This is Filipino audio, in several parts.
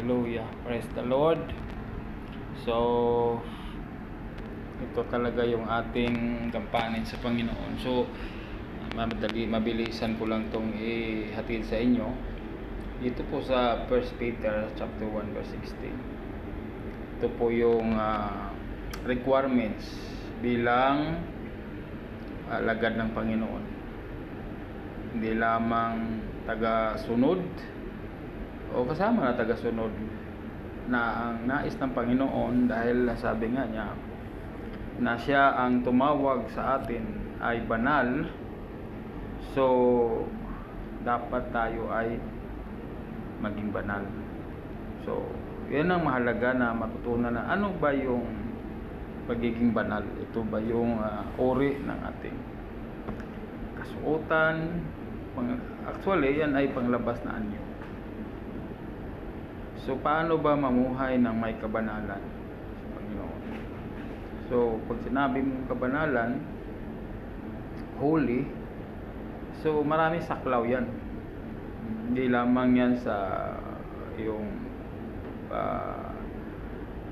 Hallelujah. Praise the Lord. So, ito talaga yung ating gampanin sa Panginoon. So, mabilisan ko lang itong ihatid sa inyo. Dito po sa 1 Peter chapter 1 verse 16. Ito po yung requirements bilang alagad ng Panginoon. Hindi lamang taga-sunod o kasama na taga-sunod na ang nais ng Panginoon, dahil sabi nga niya na siya ang tumawag sa atin ay banal. So dapat tayo ay maging banal. So yan ang mahalaga na matutunan, na ano ba yung pagiging banal. Ito ba yung uri ng ating kasuotan? Actually yan ay panglabas na anyo. So, paano ba mamuhay ng may kabanalan sa Panginoon? So, pag sinabi mong kabanalan, holy, so maraming saklaw yan. Hindi lamang yan sa yung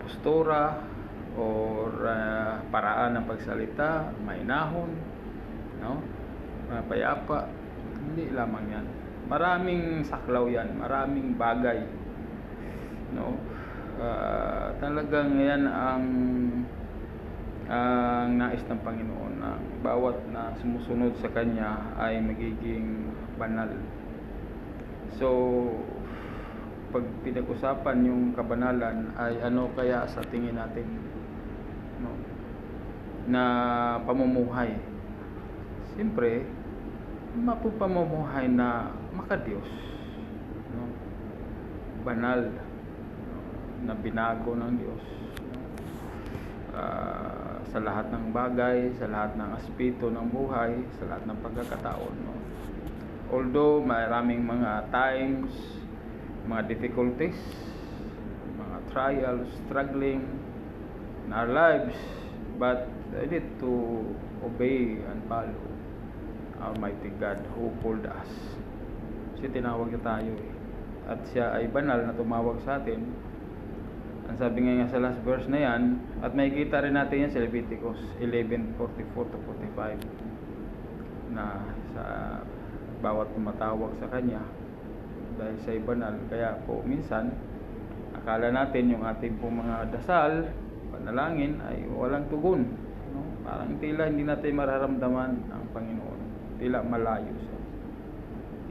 postura or paraan ng pagsalita, mainahon, no? Payapa. Hindi lamang yan. Maraming saklaw yan, maraming bagay. No, talagang yan ang nais ng Panginoon, na bawat na sumusunod sa Kanya ay magiging banal. So pag pinag-usapan yung kabanalan, ay ano kaya sa tingin natin, no, na pamumuhay? Siyempre mapupamumuhay na makadiyos, no? Banal, na binago ng Diyos sa lahat ng bagay, sa lahat ng aspeto ng buhay, sa lahat ng pagkakataon, no? Although maraming mga times, mga difficulties, mga trials, struggling in our lives, but I need to obey and follow Almighty God who called us. Kasi tinawag niya tayo at siya ay banal na tumawag sa atin. Ang sabi nga sa last verse na yan, at makikita rin natin yan sa Leviticus 11:44-45, na sa bawat tumatawag sa Kanya, dahil siya ay banal. Kaya po minsan akala natin yung ating pong mga dasal, panalangin ay walang tugon, no? Parang tila hindi natin mararamdaman ang Panginoon, tila malayo siya.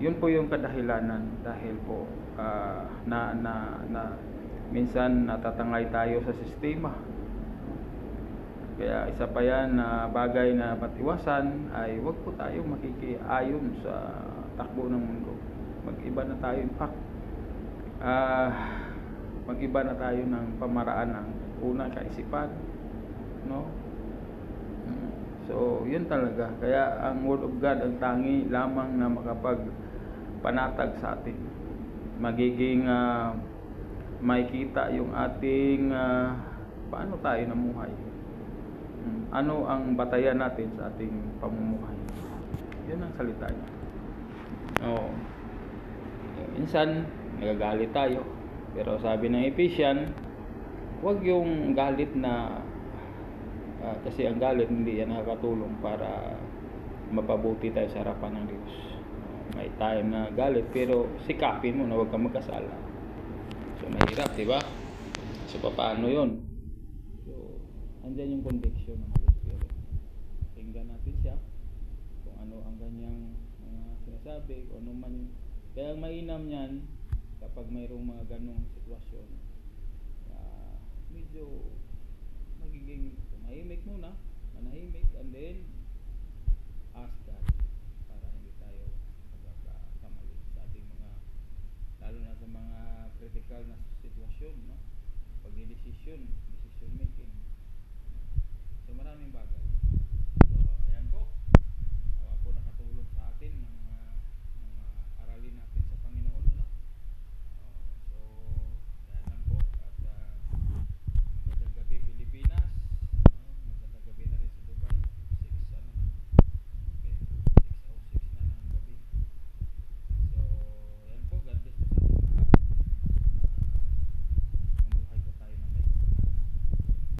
Yun po yung kadahilanan, dahil po minsan natatangay tayo sa sistema. Kaya isa pa yan na bagay na matiwasan ay wag po tayo makikiayon sa takbo ng mundo. Mag-iba na tayo, in fact mag-iba na tayo ng pamaraan ng unang kaisipan, no? So yun talaga. Kaya ang Word of God ang tangi lamang na makapagpanatag sa atin. Magiging makikita yung ating paano tayo namuhay, ano ang batayan natin sa ating pamumuhay. Yun ang salita niya. Minsan nagagalit tayo, pero sabi ng Ephesians, huwag yung galit na kasi ang galit hindi yan nakakatulong para mapabuti tayo sa harapan ng Diyos. May time na galit, pero sikapin mo na huwag kang magkasala. So mahirap, diba? So paano yun? So andyan yung conviction ng Holy Spirit. Tingnan natin siya kung ano ang kanyang mga sinasabi, kung ano man yun. Kaya mainam yan kapag mayroong mga ganong sitwasyon, medyo magiging mahimik muna, manahimik, and then ask God para hindi tayo magkakamali sa ating mga, lalo na sa mga critical na sitwasyon, no? Pag-decision making. So maraming bagay.